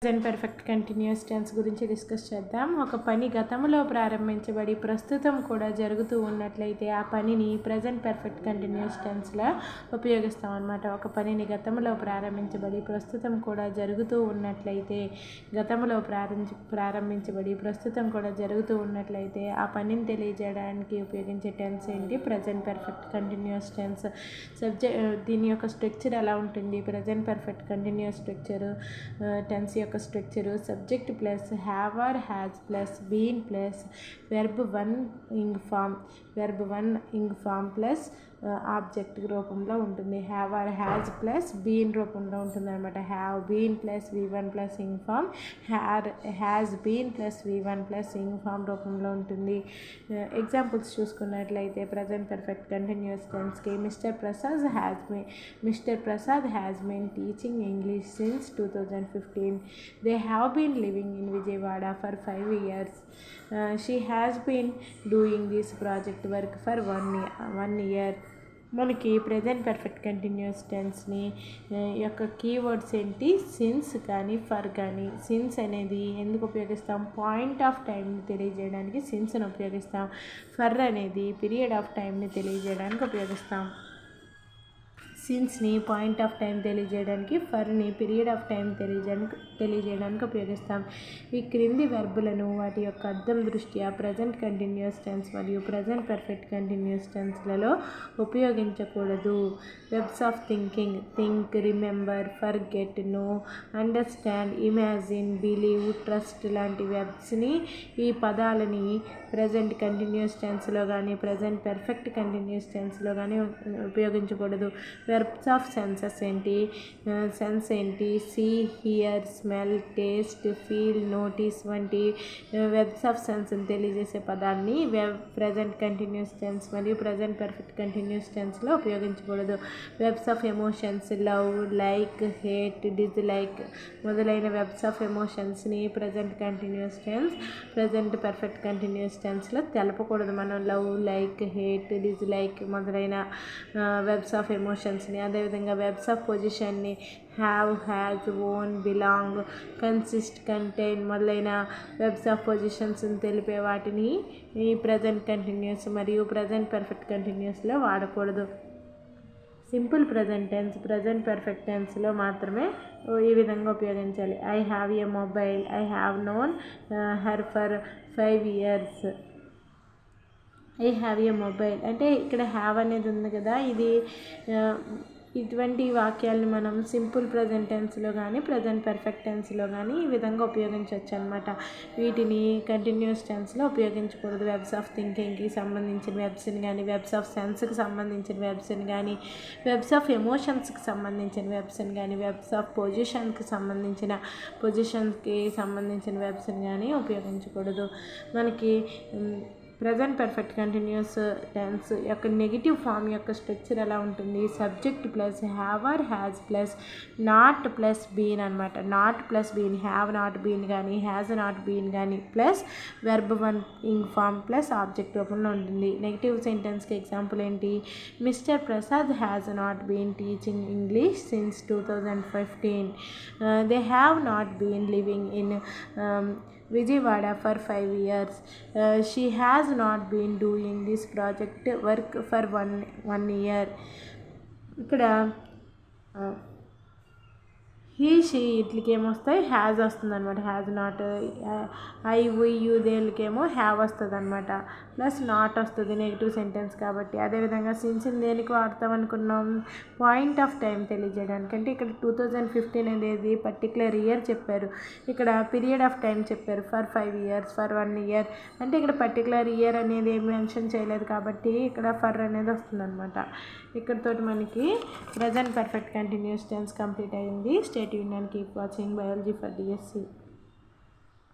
Present perfect continuous tense గురించి discuss చేద్దాం. ఒక పని గతంలో ప్రారంభించబడి ప్రస్తుతం కూడా జరుగుతూ ఉన్నట్లయితే ఆ పనిని ప్రజెంట్ పర్ఫెక్ట్ కంటిన్యూస్ టెన్స్లో ఉపయోగిస్తాం అన్నమాట. ఒక పనిని గతంలో ప్రారంభించబడి ప్రస్తుతం కూడా జరుగుతూ ఉన్నట్లయితే ప్రారంభించబడి ప్రస్తుతం కూడా జరుగుతూ ఉన్నట్లయితే ఆ పనిని తెలియజేయడానికి ఉపయోగించే టెన్స్ ఏంటి? Present perfect continuous tense. దీని యొక్క స్ట్రక్చర్ ఎలా ఉంటుంది? Present perfect continuous structure tense యొక్క structure subject plus have or has plus been plus verb one ing form plus object రూపంలో ఉంటుంది. Have or has plus been రూపంలో ఉంటుంది అనమాట. Have been plus V1 plus ing form, has been plus V1 plus ing form రూపంలో ఉంటుంది. Examples చూసుకున్నట్లయితే present perfect continuous టెన్స్కి mister Prasad has been teaching English since 2015. They have been living in Vijayawada for 5 years. She has been doing this project work for 1 year. మనకి present perfect continuous టెన్స్ని యొక్క keywords ఏంటి? Since కానీ for కానీ. Since అనేది ఎందుకు ఉపయోగిస్తాం? Point of టైంని తెలియజేయడానికి సిన్స్ని ఉపయోగిస్తాం. ఫర్ అనేది పీరియడ్ ఆఫ్ టైంని తెలియజేయడానికి ఉపయోగిస్తాం. సిన్స్ని పాయింట్ ఆఫ్ టైం తెలియజేయడానికి, ఫర్ని పీరియడ్ ఆఫ్ టైం తెలియజేయడానికి ఉపయోగిస్తాం. ఈ క్రింది వెర్బులను వాటి యొక్క అర్థం దృష్ట్యా ప్రజెంట్ కంటిన్యూస్ టెన్స్ మరియు ప్రజెంట్ పర్ఫెక్ట్ కంటిన్యూస్ టెన్స్లలో ఉపయోగించకూడదు. Verbs of thinking: think, remember, forget, know, understand, imagine, believe, trust లాంటి వెర్బ్స్ని, ఈ పదాలని ప్రజెంట్ కంటిన్యూస్ టెన్స్లో కానీ ప్రజెంట్ పర్ఫెక్ట్ కంటిన్యూస్ టెన్స్లో కానీ ఉపయోగించకూడదు. వెర్బ్స్ ఆఫ్ సెన్సెస్ ఏంటి? సెన్స్ ఏంటి? See, hear, smell, taste, feel, notice వంటి వెర్బ్స్ ఆఫ్ సెన్స్ని తెలియజేసే పదాన్ని ప్రజెంట్ కంటిన్యూస్ టెన్స్ మరియు ప్రజెంట్ పర్ఫెక్ట్ కంటిన్యూస్ టెన్స్లో ఉపయోగించకూడదు. Verbs of emotions: love, like, hate, dislike మొదలైన వెర్బ్స్ ఆఫ్ ఎమోషన్స్ని present continuous tense, present perfect continuous టెన్స్లో తెలపకూడదు. మనం లవ్, లైక్, హేట్, డిస్లైక్ మొదలైన వెర్బ్స్ ఆఫ్ ఎమోషన్స్ని. అదేవిధంగా వెర్బ్స్ ఆఫ్ పొజిషన్ని have, has, own, belong, consist, contain మొదలైన వెర్బ్స్ ఆఫ్ పొజిషన్స్ని తెలిపే వాటిని ఈ ప్రజెంట్ కంటిన్యూస్ మరియు ప్రజెంట్ పర్ఫెక్ట్ కంటిన్యూస్లో వాడకూడదు. Simple present tense, present perfect టెన్స్లో మాత్రమే ఈ విధంగా ఉపయోగించాలి. I have a mobile, I have known her for 5 years. I have a mobile అంటే ఇక్కడ హ్యావ్ అనేది ఉంది కదా, ఇది ఇటువంటి వాక్యాలను మనం సింపుల్ ప్రజెంట్ టెన్స్లో కానీ ప్రజెంట్ పర్ఫెక్ట్ టెన్స్లో కానీ ఈ విధంగా ఉపయోగించవచ్చు అనమాట. వీటిని కంటిన్యూస్ టెన్స్లో ఉపయోగించకూడదు. వెబ్స్ ఆఫ్ థింకింగ్కి సంబంధించిన వెబ్స్ని కానీ, వెబ్స్ ఆఫ్ సెన్స్కి సంబంధించిన వెబ్స్ని కానీ, వెబ్స్ ఆఫ్ ఎమోషన్స్కి సంబంధించిన వెబ్స్ని కానీ, వెబ్స్ ఆఫ్ పొజిషన్కి సంబంధించిన వెబ్స్ని కానీ ఉపయోగించకూడదు. మనకి ప్రజెంట్ పర్ఫెక్ట్ కంటిన్యూస్ టెన్స్ యొక్క నెగిటివ్ ఫామ్ యొక్క స్ట్రక్చర్ ఎలా ఉంటుంది? Subject plus have or has plus not plus been అనమాట. Not plus been, have not been కానీ హ్యాజ్ నాట్ బీన్ కానీ plus verb one ing form plus object రూపంలో ఉంటుంది. Negative సెంటెన్స్కి ఎగ్జాంపుల్ ఏంటి? Mr Prasad has not been teaching English since 2015. They have not been living in Vijayawada for 5 years. She has not been doing this project work for 1 year. ఇక్కడ he, she ఇట్లకి ఏమొస్తాయి? Has వస్తుంది అనమాట. Has not. I, we, you దేనికేమో have వస్తుంది అనమాట. Plus not వస్తుంది negative sentence కాబట్టి. అదేవిధంగా సిన్స్ని దేనికి వాడతాం అనుకున్నాం? పాయింట్ ఆఫ్ టైం తెలియజేయడానికి. అంటే ఇక్కడ 2015 అనేది పర్టికులర్ ఇయర్ చెప్పారు, ఇక్కడ పీరియడ్ ఆఫ్ టైం చెప్పారు ఫర్ 5 years, ఫర్ 1 year. అంటే ఇక్కడ పర్టికులర్ ఇయర్ అనేది ఏం మెన్షన్ చేయలేదు కాబట్టి ఇక్కడ ఫర్ అనేది వస్తుంది అనమాట. ఇక్కడతో మనకి present perfect continuous tense complete అయింది. Stay tuned and keep watching biology for DSC.